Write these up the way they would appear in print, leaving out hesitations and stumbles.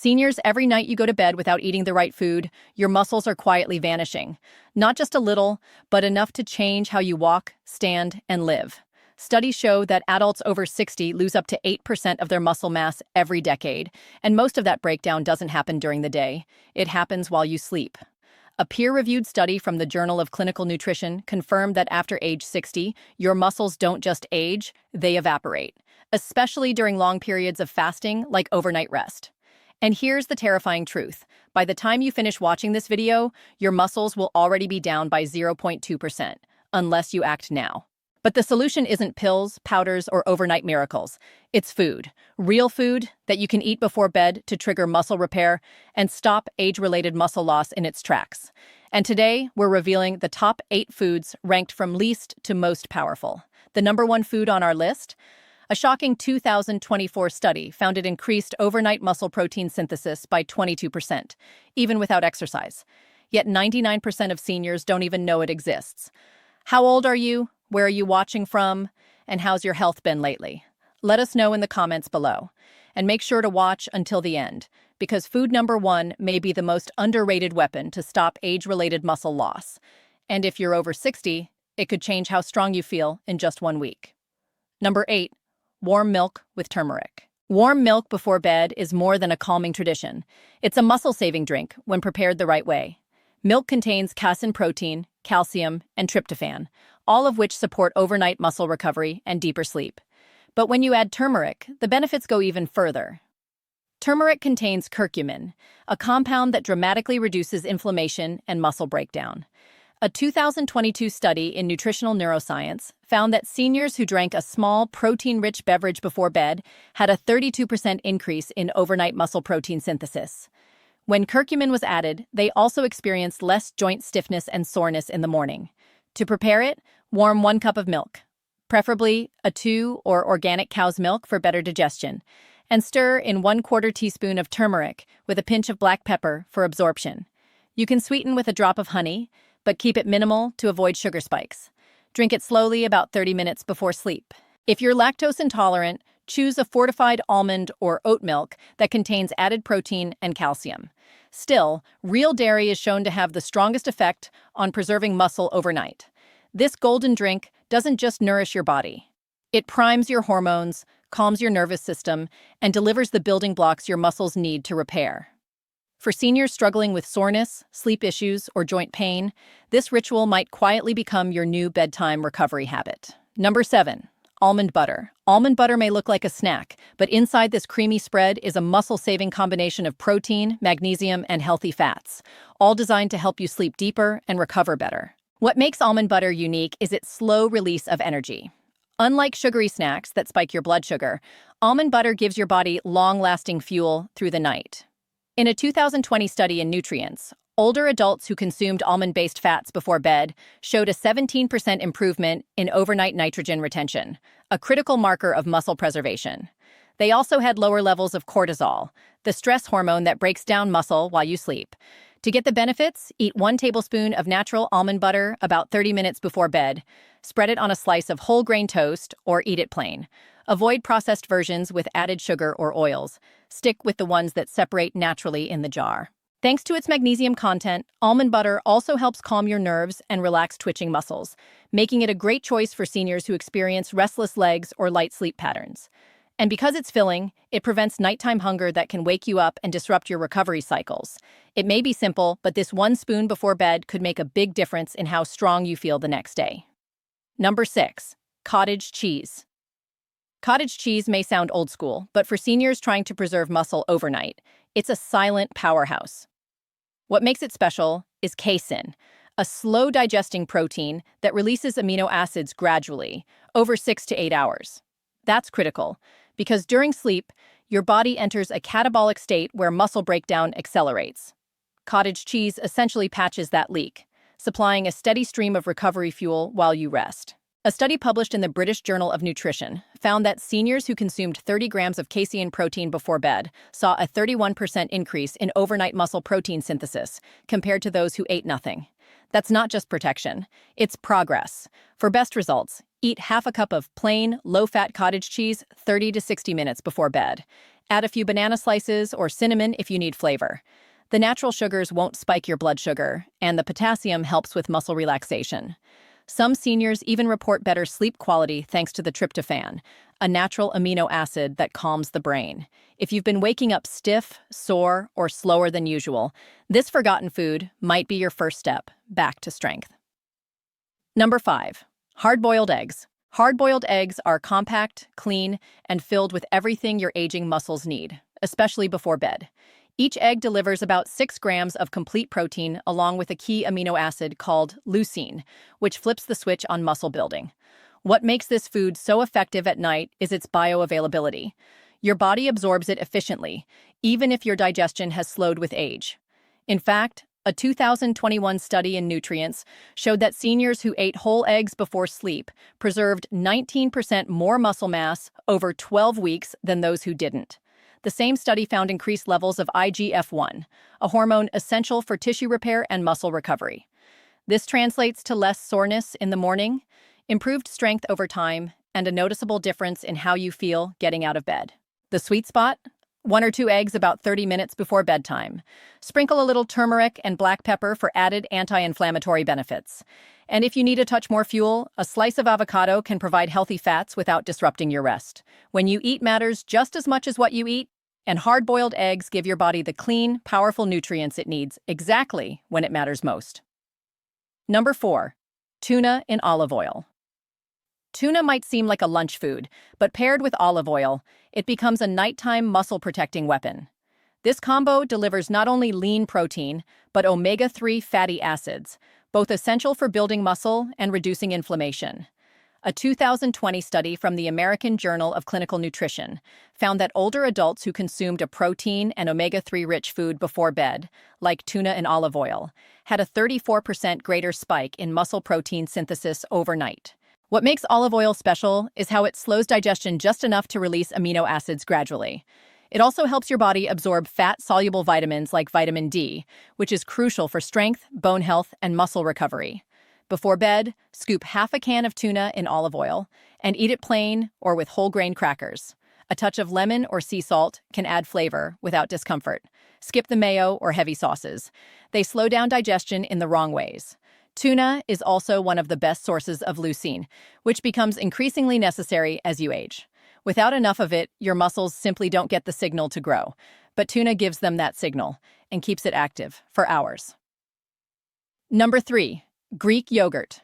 Seniors, every night you go to bed without eating the right food, your muscles are quietly vanishing. Not just a little, but enough to change how you walk, stand, and live. Studies show that adults over 60 lose up to 8% of their muscle mass every decade, and most of that breakdown doesn't happen during the day. It happens while you sleep. A peer-reviewed study from the Journal of Clinical Nutrition confirmed that after age 60, your muscles don't just age, they evaporate, especially during long periods of fasting like overnight rest. And here's the terrifying truth. By the time you finish watching this video, your muscles will already be down by 0.2%, unless you act now. But the solution isn't pills, powders, or overnight miracles. It's food. Real food that you can eat before bed to trigger muscle repair and stop age-related muscle loss in its tracks. And today, we're revealing the top 8 foods ranked from least to most powerful. The number 1 food on our list? A shocking 2024 study found it increased overnight muscle protein synthesis by 22%, even without exercise. Yet 99% of seniors don't even know it exists. How old are you? Where are you watching from? And how's your health been lately? Let us know in the comments below. And make sure to watch until the end, because food number 1 may be the most underrated weapon to stop age-related muscle loss. And if you're over 60, it could change how strong you feel in just 1 week. Number 8. Warm milk with turmeric. Warm milk before bed is more than a calming tradition. It's a muscle-saving drink when prepared the right way. Milk contains casein protein, calcium, and tryptophan, all of which support overnight muscle recovery and deeper sleep. But when you add turmeric, the benefits go even further. Turmeric contains curcumin, a compound that dramatically reduces inflammation and muscle breakdown. A 2022 study in Nutritional Neuroscience found that seniors who drank a small, protein-rich beverage before bed had a 32% increase in overnight muscle protein synthesis. When curcumin was added, they also experienced less joint stiffness and soreness in the morning. To prepare it, warm 1 cup of milk, preferably a 2 or organic cow's milk for better digestion, and stir in 1/4 teaspoon of turmeric with a pinch of black pepper for absorption. You can sweeten with a drop of honey, but keep it minimal to avoid sugar spikes. Drink it slowly about 30 minutes before sleep. If you're lactose intolerant, choose a fortified almond or oat milk that contains added protein and calcium. Still, real dairy is shown to have the strongest effect on preserving muscle overnight. This golden drink doesn't just nourish your body. It primes your hormones, calms your nervous system, and delivers the building blocks your muscles need to repair. For seniors struggling with soreness, sleep issues, or joint pain, this ritual might quietly become your new bedtime recovery habit. Number 7. Almond butter. Almond butter may look like a snack, but inside this creamy spread is a muscle-saving combination of protein, magnesium, and healthy fats, all designed to help you sleep deeper and recover better. What makes almond butter unique is its slow release of energy. Unlike sugary snacks that spike your blood sugar, almond butter gives your body long-lasting fuel through the night. In a 2020 study in Nutrients, older adults who consumed almond-based fats before bed showed a 17% improvement in overnight nitrogen retention, a critical marker of muscle preservation. They also had lower levels of cortisol, the stress hormone that breaks down muscle while you sleep. To get the benefits, eat 1 tablespoon of natural almond butter about 30 minutes before bed. Spread it on a slice of whole grain toast or eat it plain. Avoid processed versions with added sugar or oils. Stick with the ones that separate naturally in the jar. Thanks to its magnesium content, almond butter also helps calm your nerves and relax twitching muscles, making it a great choice for seniors who experience restless legs or light sleep patterns. And because it's filling, it prevents nighttime hunger that can wake you up and disrupt your recovery cycles. It may be simple, but this 1 spoon before bed could make a big difference in how strong you feel the next day. Number 6. Cottage cheese. Cottage cheese may sound old school, but for seniors trying to preserve muscle overnight, it's a silent powerhouse. What makes it special is casein, a slow-digesting protein that releases amino acids gradually, over 6 to 8 hours. That's critical, because during sleep, your body enters a catabolic state where muscle breakdown accelerates. Cottage cheese essentially patches that leak, supplying a steady stream of recovery fuel while you rest. A study published in the British Journal of Nutrition found that seniors who consumed 30 grams of casein protein before bed saw a 31% increase in overnight muscle protein synthesis compared to those who ate nothing. That's not just protection, it's progress. For best results, eat half a cup of plain, low-fat cottage cheese 30 to 60 minutes before bed. Add a few banana slices or cinnamon if you need flavor. The natural sugars won't spike your blood sugar, and the potassium helps with muscle relaxation. Some seniors even report better sleep quality thanks to the tryptophan, a natural amino acid that calms the brain. If you've been waking up stiff, sore, or slower than usual, this forgotten food might be your first step back to strength. Number 5. Hard-boiled eggs. Hard-boiled eggs are compact, clean, and filled with everything your aging muscles need, especially before bed. Each egg delivers about 6 grams of complete protein along with a key amino acid called leucine, which flips the switch on muscle building. What makes this food so effective at night is its bioavailability. Your body absorbs it efficiently, even if your digestion has slowed with age. In fact, a 2021 study in Nutrients showed that seniors who ate whole eggs before sleep preserved 19% more muscle mass over 12 weeks than those who didn't. The same study found increased levels of IGF-1, a hormone essential for tissue repair and muscle recovery. This translates to less soreness in the morning, improved strength over time, and a noticeable difference in how you feel getting out of bed. The sweet spot? 1 or 2 eggs about 30 minutes before bedtime. Sprinkle a little turmeric and black pepper for added anti-inflammatory benefits. And if you need a touch more fuel, a slice of avocado can provide healthy fats without disrupting your rest. When you eat matters just as much as what you eat, and hard-boiled eggs give your body the clean, powerful nutrients it needs exactly when it matters most. Number 4. Tuna in olive oil. Tuna might seem like a lunch food, but paired with olive oil, it becomes a nighttime muscle-protecting weapon. This combo delivers not only lean protein, but omega-3 fatty acids, both essential for building muscle and reducing inflammation. A 2020 study from the American Journal of Clinical Nutrition found that older adults who consumed a protein and omega-3 rich food before bed, like tuna and olive oil, had a 34% greater spike in muscle protein synthesis overnight. What makes olive oil special is how it slows digestion just enough to release amino acids gradually. It also helps your body absorb fat-soluble vitamins like vitamin D, which is crucial for strength, bone health, and muscle recovery. Before bed, scoop half a can of tuna in olive oil and eat it plain or with whole grain crackers. A touch of lemon or sea salt can add flavor without discomfort. Skip the mayo or heavy sauces. They slow down digestion in the wrong ways. Tuna is also one of the best sources of leucine, which becomes increasingly necessary as you age. Without enough of it, your muscles simply don't get the signal to grow. But tuna gives them that signal and keeps it active for hours. Number 3. Greek yogurt.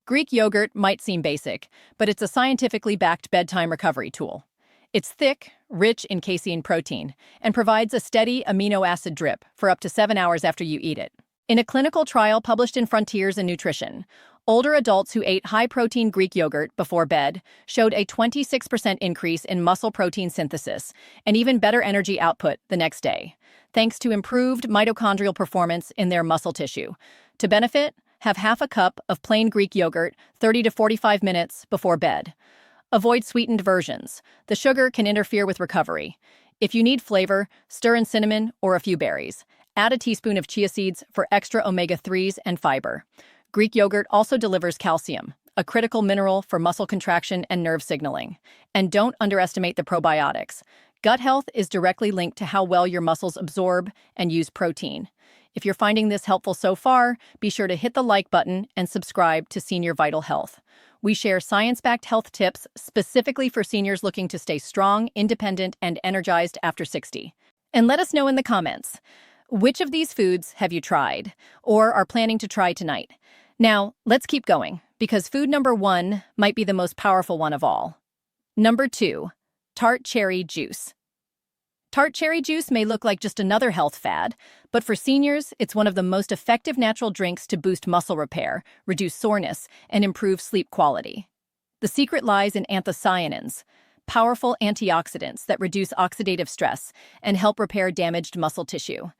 Greek yogurt might seem basic, but it's a scientifically backed bedtime recovery tool. It's thick, rich in casein protein, and provides a steady amino acid drip for up to 7 hours after you eat it. In a clinical trial published in Frontiers in Nutrition, older adults who ate high-protein Greek yogurt before bed showed a 26% increase in muscle protein synthesis and even better energy output the next day, thanks to improved mitochondrial performance in their muscle tissue. To benefit, have half a cup of plain Greek yogurt 30 to 45 minutes before bed. Avoid sweetened versions. The sugar can interfere with recovery. If you need flavor, stir in cinnamon or a few berries. Add a teaspoon of chia seeds for extra omega-3s and fiber. Greek yogurt also delivers calcium, a critical mineral for muscle contraction and nerve signaling. And don't underestimate the probiotics. Gut health is directly linked to how well your muscles absorb and use protein. If you're finding this helpful so far, be sure to hit the like button and subscribe to Senior Vital Health. We share science-backed health tips specifically for seniors looking to stay strong, independent, and energized after 60. And let us know in the comments, which of these foods have you tried or are planning to try tonight? Now, let's keep going, because food number 1 might be the most powerful one of all. Number 2, tart cherry juice. Tart cherry juice may look like just another health fad, but for seniors, it's one of the most effective natural drinks to boost muscle repair, reduce soreness, and improve sleep quality. The secret lies in anthocyanins, powerful antioxidants that reduce oxidative stress and help repair damaged muscle tissue.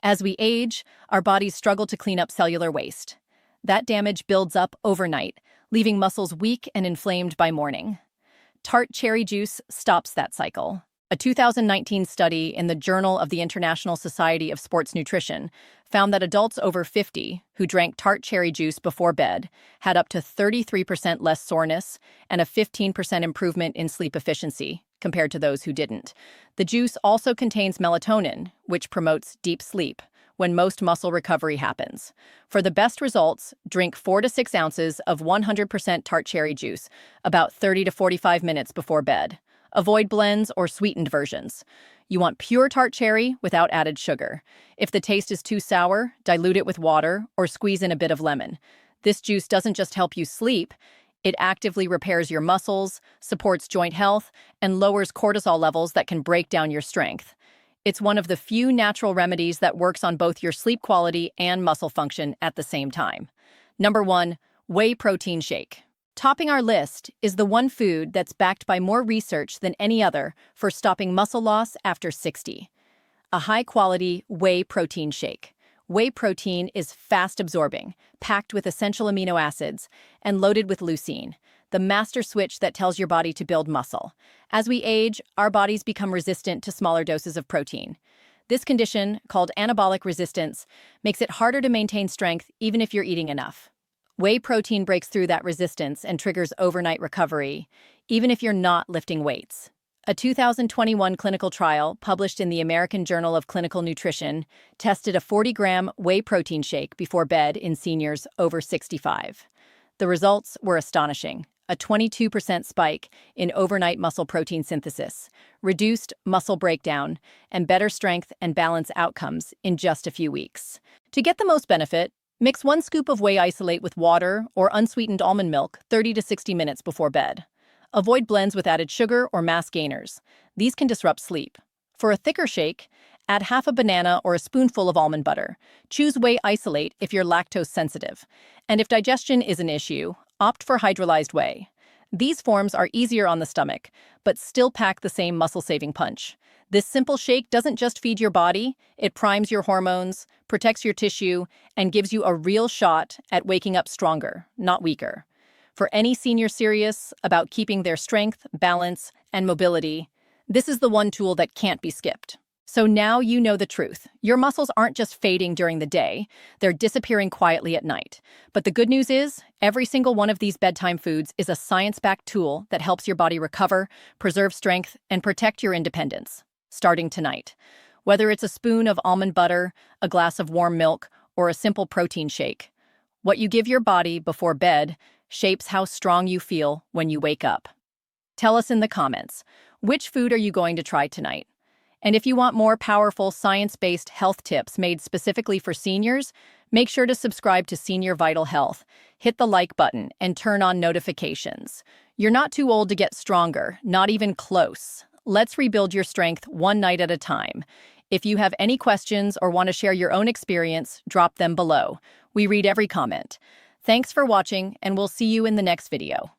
As we age, our bodies struggle to clean up cellular waste. That damage builds up overnight, leaving muscles weak and inflamed by morning. Tart cherry juice stops that cycle. A 2019 study in the Journal of the International Society of Sports Nutrition found that adults over 50 who drank tart cherry juice before bed had up to 33% less soreness and a 15% improvement in sleep efficiency compared to those who didn't. The juice also contains melatonin, which promotes deep sleep when most muscle recovery happens. For the best results, drink 4 to 6 ounces of 100% tart cherry juice about 30 to 45 minutes before bed. Avoid blends or sweetened versions. You want pure tart cherry without added sugar. If the taste is too sour, dilute it with water or squeeze in a bit of lemon. This juice doesn't just help you sleep, it actively repairs your muscles, supports joint health, and lowers cortisol levels that can break down your strength. It's one of the few natural remedies that works on both your sleep quality and muscle function at the same time. Number 1, whey protein shake. Topping our list is the one food that's backed by more research than any other for stopping muscle loss after 60. A high-quality whey protein shake. Whey protein is fast-absorbing, packed with essential amino acids, and loaded with leucine, the master switch that tells your body to build muscle. As we age, our bodies become resistant to smaller doses of protein. This condition, called anabolic resistance, makes it harder to maintain strength even if you're eating enough. Whey protein breaks through that resistance and triggers overnight recovery, even if you're not lifting weights. A 2021 clinical trial published in the American Journal of Clinical Nutrition tested a 40-gram whey protein shake before bed in seniors over 65. The results were astonishing. A 22% spike in overnight muscle protein synthesis, reduced muscle breakdown, and better strength and balance outcomes in just a few weeks. To get the most benefit, mix 1 scoop of whey isolate with water or unsweetened almond milk 30 to 60 minutes before bed. Avoid blends with added sugar or mass gainers. These can disrupt sleep. For a thicker shake, add half a banana or a spoonful of almond butter. Choose whey isolate if you're lactose sensitive. And if digestion is an issue, opt for hydrolyzed whey. These forms are easier on the stomach, but still pack the same muscle-saving punch. This simple shake doesn't just feed your body, it primes your hormones, protects your tissue, and gives you a real shot at waking up stronger, not weaker. For any senior serious about keeping their strength, balance, and mobility, this is the one tool that can't be skipped. So now you know the truth. Your muscles aren't just fading during the day, they're disappearing quietly at night. But the good news is, every single one of these bedtime foods is a science-backed tool that helps your body recover, preserve strength, and protect your independence, starting tonight. Whether it's a spoon of almond butter, a glass of warm milk, or a simple protein shake, what you give your body before bed shapes how strong you feel when you wake up. Tell us in the comments, which food are you going to try tonight? And if you want more powerful science-based health tips made specifically for seniors, make sure to subscribe to Senior Vital Health, hit the like button, and turn on notifications. You're not too old to get stronger, not even close. Let's rebuild your strength one night at a time. If you have any questions or want to share your own experience, drop them below. We read every comment. Thanks for watching, and we'll see you in the next video.